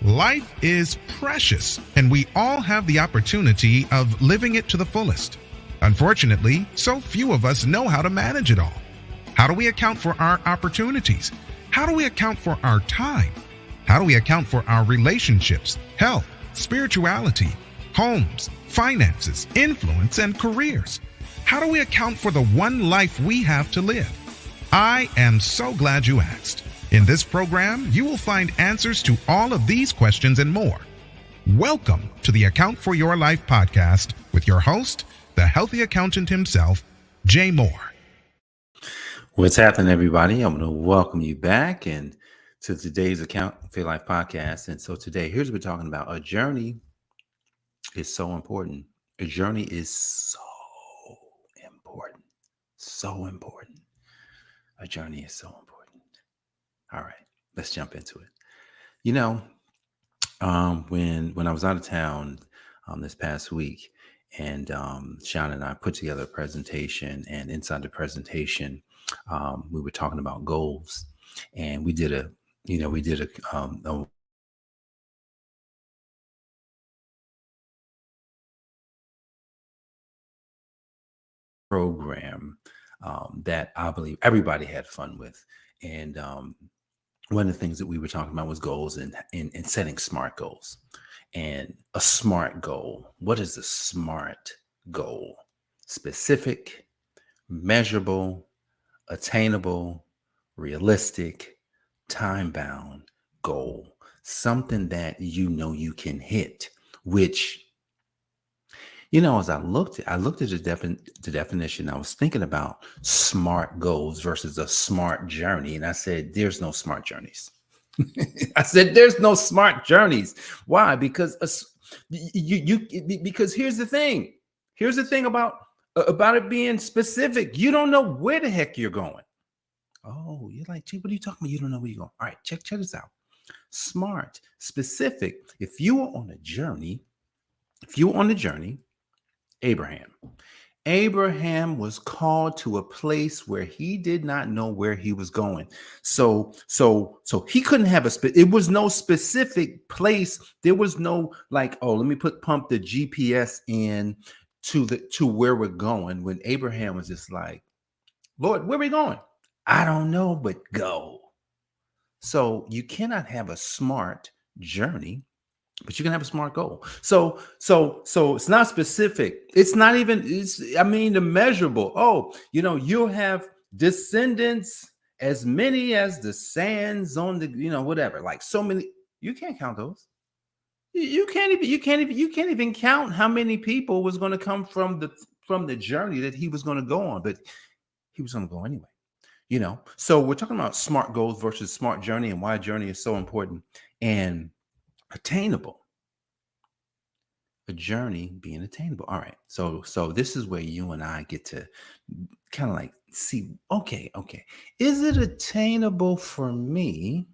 Life is precious, and we all have the opportunity of living it to the fullest. Unfortunately, so few of us know how to manage it all. How do we account for our opportunities? How do we account for our time? How do we account for our relationships, health, spirituality, homes, finances, influence, and careers? How do we account for the one life we have to live? I am so glad you asked. In this program, you will find answers to all of these questions and more. Welcome to the Account for Your Life podcast with your host, the healthy accountant himself, Jay Moore. What's happening, everybody? I'm going to welcome you back and to today's Account for Your Life podcast. And so today, here's what we're talking about. A journey is so important. A journey is so important. So important. A journey is so important. All right, let's jump into it. You know, when I was out of town this past week, and Sean and I put together a presentation, and inside the presentation, we were talking about goals, and we did a program that I believe everybody had fun with, and one of the things that we were talking about was goals and setting SMART goals. And a SMART goal, what is a SMART goal? Specific, measurable, attainable, realistic, time-bound goal. Something that you know you can hit, which, as I looked at the definition, I was thinking about SMART goals versus a SMART journey. And I said, there's no SMART journeys. I said, there's no SMART journeys. Why? Because because here's the thing. Here's the thing about it being specific. You don't know where the heck you're going. Oh, you're like, gee, what are you talking about? You don't know where you're going. All right, check this out. SMART, specific. If you were on a journey, Abraham was called to a place where he did not know where he was going. So he couldn't have it was no specific place. There was no like, oh, let me pump the GPS in to where we're going. When Abraham was just like, Lord, where are we going? I don't know, but go. So you cannot have a SMART journey, but you can have a SMART goal. So it's not specific. It's not even, the measurable. Oh, you'll have descendants as many as the sands on the, whatever, like so many. You can't count those. You can't even count how many people was going to come from the journey that he was going to go on, but he was going to go anyway. So we're talking about SMART goals versus SMART journey and why journey is so important and attainable. A journey being attainable. All right. So this is where you and I get to kind of like see, okay. Is it attainable for me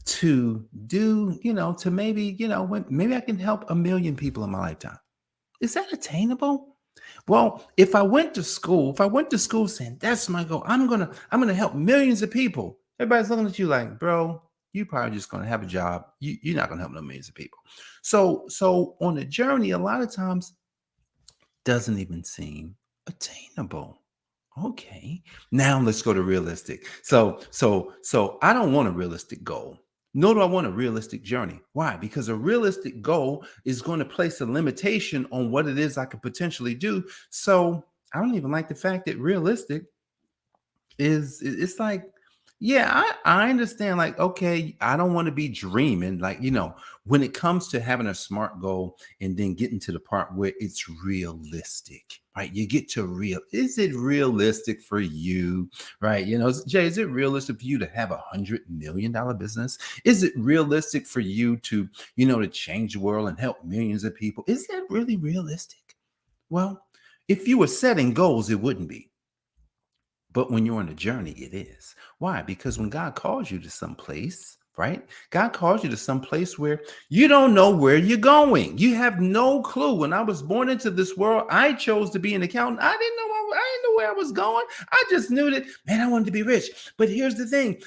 to do, to maybe, maybe I can help 1 million people in my lifetime? Is that attainable? Well, if I went to school saying that's my goal, I'm gonna help millions of people. Everybody's looking at you like, bro, you're probably just gonna have a job. You're not gonna help no millions of people. So on a journey, a lot of times doesn't even seem attainable. Okay, now let's go to realistic. So I don't want a realistic goal. Nor do I want a realistic journey. Why? Because a realistic goal is going to place a limitation on what it is I could potentially do. So I don't even like the fact that realistic it's like, yeah, I understand. Like, okay, I don't want to be dreaming. Like, when it comes to having a SMART goal and then getting to the part where it's realistic, right? You get to is it realistic for you, right? Jay, is it realistic for you to have $100 million business? Is it realistic for you to, to change the world and help millions of people? Is that really realistic? Well, if you were setting goals, it wouldn't be. But when you're on a journey, it is. Why? Because when God calls you to some place, right? God calls you to some place where you don't know where you're going. You have no clue. When I was born into this world, I chose to be an accountant. I didn't know where I was going. I just knew that, man, I wanted to be rich. But here's the thing.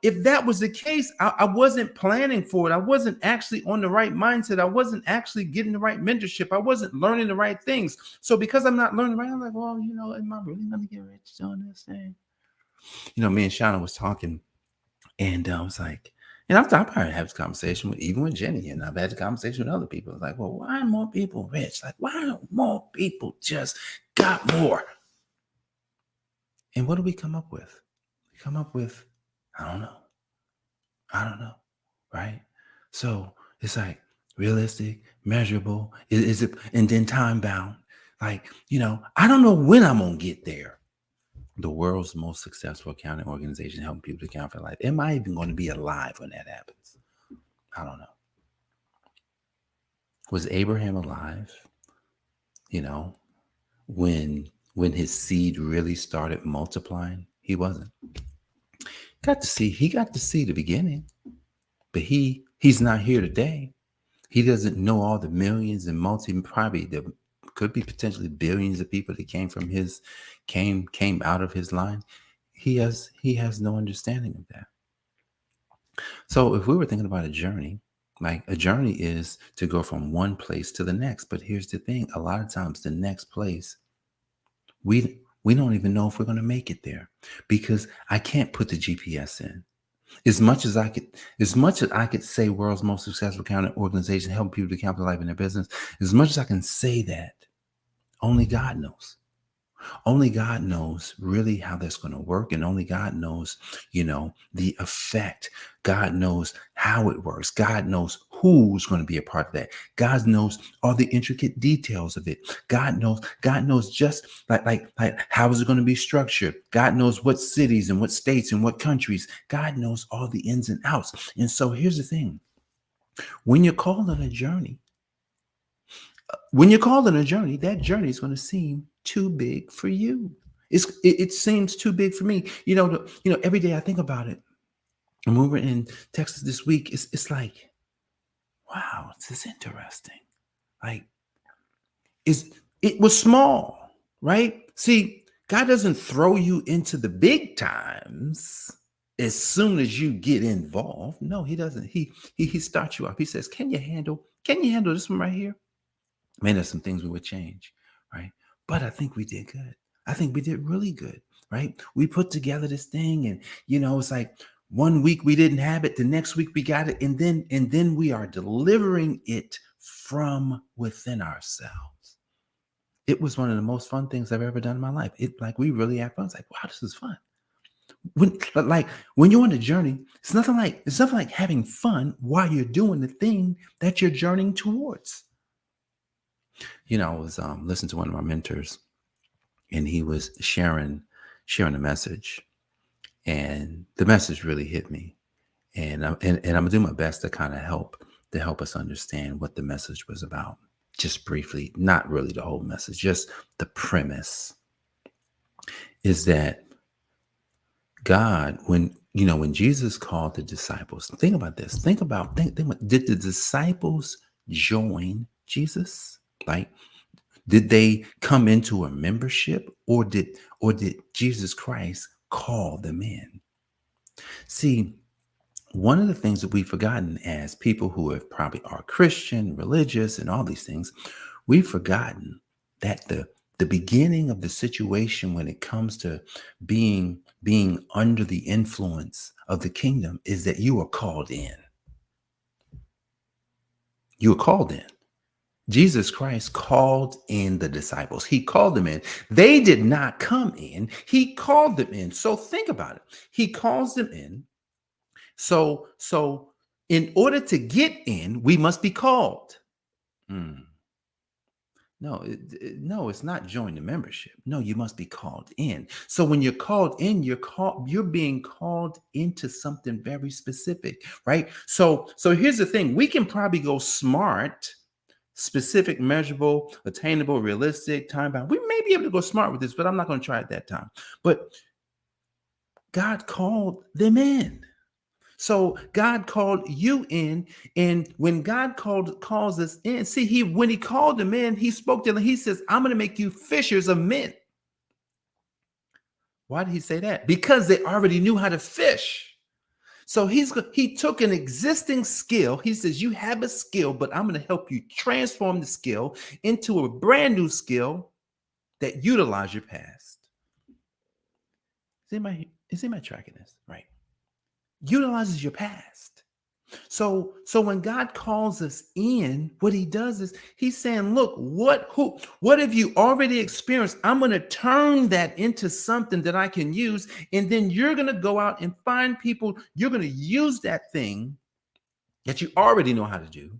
If that was the case, I wasn't planning for it. I wasn't actually on the right mindset. I wasn't actually getting the right mentorship. I wasn't learning the right things. So because I'm not learning right, I'm like, well, am I really going to get rich doing this thing? Me and Shauna was talking, and I was like, and I probably have this conversation even with Jenny, and I've had the conversation with other people. It's like, well, why are more people rich? Like, why don't more people just got more? And what do we come up with? We come up with, I don't know, right? So it's like realistic, measurable, is it, and then time bound. Like, I don't know when I'm gonna get there. The world's most successful accounting organization helping people to account for life. Am I even going to be alive when that happens? I don't know. Was Abraham alive? When his seed really started multiplying? He wasn't. He got to see the beginning, but he's not here today. He doesn't know all the millions and probably there could be potentially billions of people that came out of his line. He has no understanding of that. So if we were thinking about a journey, like a journey is to go from one place to the next. But here's the thing: a lot of times the next place, we don't even know if we're going to make it there, because I can't put the GPS in. As much as I could say world's most successful accounting organization helping people to account for life in their business, as much as I can say that, only God knows. Only God knows really how that's going to work. And only God knows, the effect. God knows how it works. God knows who's going to be a part of that. God knows all the intricate details of it. God knows just like how is it going to be structured? God knows what cities and what states and what countries. God knows all the ins and outs. And so here's the thing. When you're called on a journey, that journey is going to seem too big for you. It seems too big for me. Every day I think about it. And when we were in Texas this week, it's like, wow, this is interesting. Like, it was small, right? See, God doesn't throw you into the big times as soon as you get involved. No, he doesn't. He starts you off. He says, can you handle this one right here? Man, there's some things we would change, right? But I think we did good. I think we did really good, right? We put together this thing, and it's like 1 week we didn't have it, the next week we got it, and then we are delivering it from within ourselves. It was one of the most fun things I've ever done in my life. We really had fun. It's like, wow, this is fun. When you're on the journey, it's nothing like having fun while you're doing the thing that you're journeying towards. I was listening to one of my mentors, and he was sharing a message, and the message really hit me. And I'm gonna do my best to kind of help us understand what the message was about. Just briefly, not really the whole message, just the premise is that God, when Jesus called the disciples, think about this. Think about, did the disciples join Jesus? Like, did they come into a membership, or did Jesus Christ call them in? See, one of the things that we've forgotten as people who have probably are Christian, religious, and all these things, we've forgotten that the beginning of the situation when it comes to being under the influence of the kingdom is that you are called in. You are called in. Jesus Christ called in the disciples. He called them in. They did not come in. He called them in. So think about it. He calls them in. So in order to get in, we must be called. No, it's not join the membership. No, you must be called in. So when you're called in, you're being called into something very specific, right? So here's the thing. We can probably go smart, specific, measurable, attainable, realistic, time bound. We may be able to go smart with this, but I'm not going to try it that time. But God called them in. So God called you in, and when God calls us in, see, when he called them in, he spoke to them. He says, "I'm going to make you fishers of men." Why did he say that? Because they already knew how to fish. So he took an existing skill. He says, "You have a skill, but I'm going to help you transform the skill into a brand new skill that utilize your past." Is anybody tracking this? Right. Utilizes your past. So when God calls us in, what he does is he's saying, "Look, what have you already experienced? I'm going to turn that into something that I can use, and then you're going to go out and find people. You're going to use that thing that you already know how to do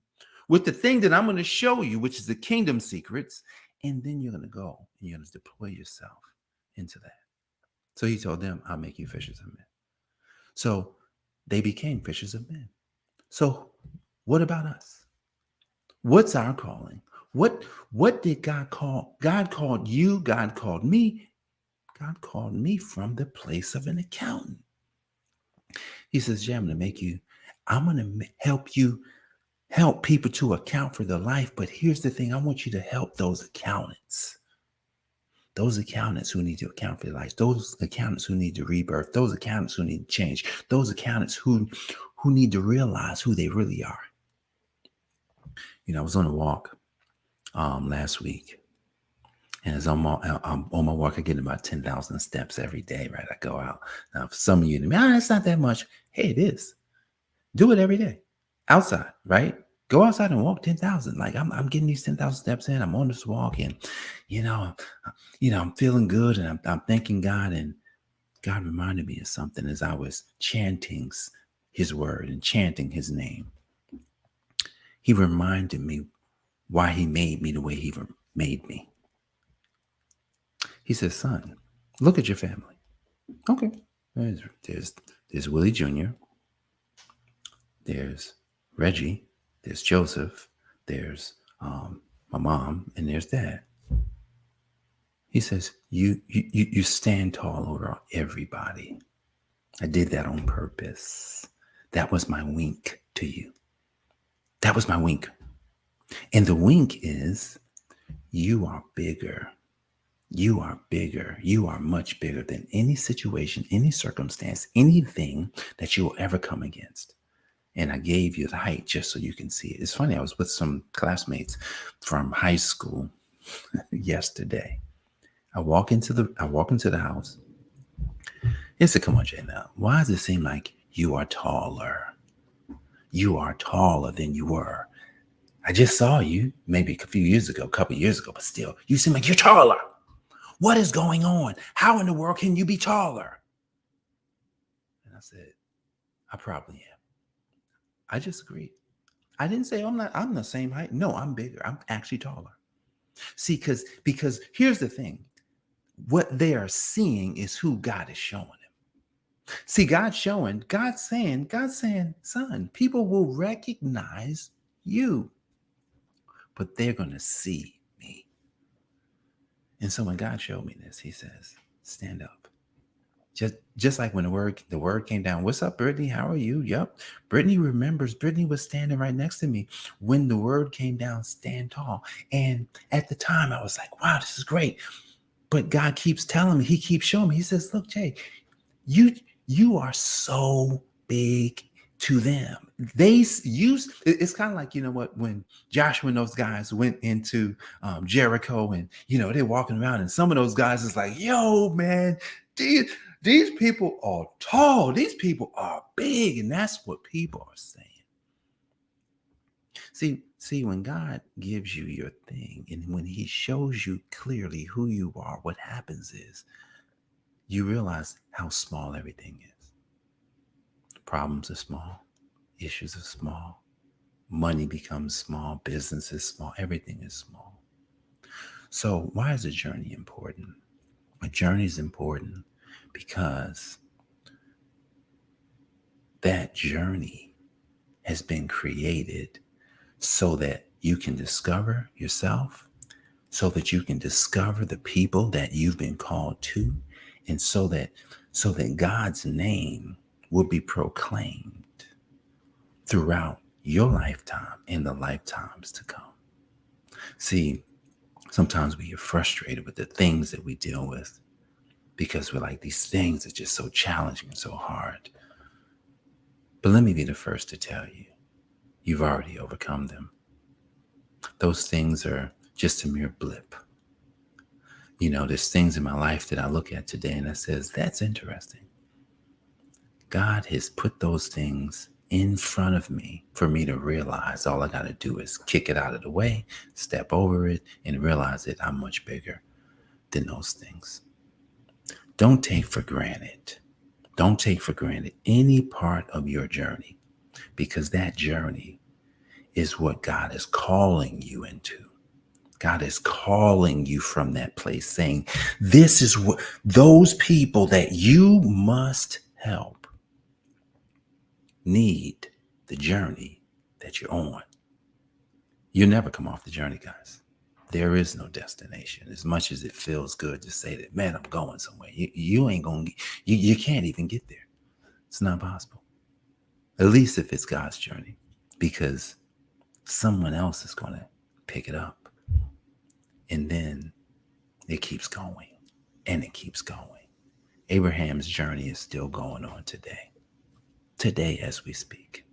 with the thing that I'm going to show you, which is the kingdom secrets, and then you're going to go and you're going to deploy yourself into that." So he told them, "I'll make you fishers of men." So they became fishers of men. So what about us? What's our calling? What did God call? God called you, God called me. God called me from the place of an accountant. He says, "Yeah, I'm going to help people to account for their life. But here's the thing, I want you to help those accountants who need to account for their lives, those accountants who need to rebirth, those accountants who need to change, those accountants who need to realize who they really are." I was on a walk last week, and as I'm on my walk, I get about 10,000 steps every day, right? I go out. Now, for some of you, it's not that much. Hey, it is. Do it every day outside, right? Go outside and walk 10,000. Like I'm getting these 10,000 steps in. I'm on this walk, and I'm feeling good, and I'm thanking God. And God reminded me of something as I was chanting his word and chanting his name. He reminded me why he made me the way he made me. He says, "Son, look at your family." Okay. There's Willie Jr., there's Reggie, there's Joseph, there's my mom, and there's Dad. He says, you stand tall over everybody. I did that on purpose. That was my wink to you. That was my wink. And the wink is, you are bigger. You are bigger. You are much bigger than any situation, any circumstance, anything that you will ever come against. And I gave you the height just so you can see it. It's funny, I was with some classmates from high school yesterday. I walk into the house. They said, "Come on, Jay, now, why does it seem like you are taller? You are taller than you were. I just saw you maybe a couple years ago, but still, you seem like you're taller. What is going on? How in the world can you be taller?" And I said, "I probably am." I just agreed. I didn't say I'm the same height. No, I'm bigger. I'm actually taller. See, because here's the thing. What they are seeing is who God is showing them. See, God's saying, "Son, people will recognize you, but they're going to see me." And so when God showed me this, he says, "Stand up." Just like when the word came down, "What's up, Brittany? How are you?" Yep. Brittany remembers. Brittany was standing right next to me when the word came down, "Stand tall." And at the time I was like, wow, this is great. But God keeps telling me, he keeps showing me. He says, "Look, Jay, you are so big to them." It's kind of like, when Joshua and those guys went into Jericho, and they're walking around, and some of those guys is like, "Yo, man, these people are tall, these people are big." And that's what people are saying. See, when God gives you your thing, and when he shows you clearly who you are, what happens is you realize how small everything is. Problems are small. Issues are small. Money becomes small. Business is small. Everything is small. So why is a journey important? A journey is important because that journey has been created so that you can discover yourself, so that you can discover the people that you've been called to, and so that God's name will be proclaimed throughout your lifetime and the lifetimes to come. See, sometimes we get frustrated with the things that we deal with because we're like, these things are just so challenging and so hard. But let me be the first to tell you, you've already overcome them. Those things are just a mere blip. There's things in my life that I look at today and I says, that's interesting. God has put those things in front of me for me to realize all I got to do is kick it out of the way, step over it, and realize that I'm much bigger than those things. Don't take for granted any part of your journey, because that journey is what God is calling you into. God is calling you from that place, saying, this is what those people that you must help need the journey that you're on. You'll never come off the journey, guys. There is no destination. As much as it feels good to say that, man, I'm going somewhere, you ain't going to, you can't even get there. It's not possible. At least if it's God's journey, because someone else is going to pick it up. And then it keeps going and it keeps going. Abraham's journey is still going on today. Today, as we speak.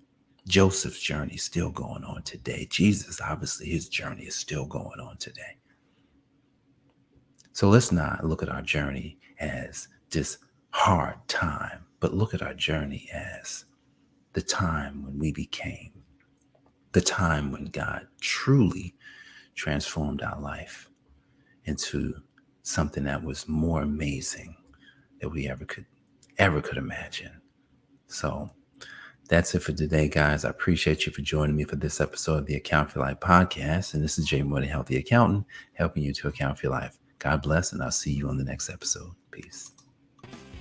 Joseph's journey is still going on today. Jesus, obviously, his journey is still going on today. So let's not look at our journey as this hard time, but look at our journey as the time when we became, the time when God truly transformed our life into something that was more amazing than we ever could imagine. So that's it for today, guys. I appreciate you for joining me for this episode of the I AFYL Life podcast. And this is Jay Moore, the Healthy Accountant, helping you to account for your life. God bless, and I'll see you on the next episode. Peace.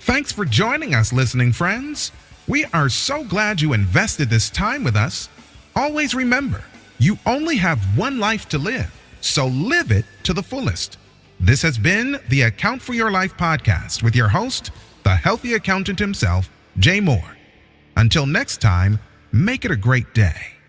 Thanks for joining us, listening friends. We are so glad you invested this time with us. Always remember, you only have one life to live, so live it to the fullest. This has been the Account for Your Life podcast with your host, the healthy accountant himself, Jay Moore. Until next time, make it a great day.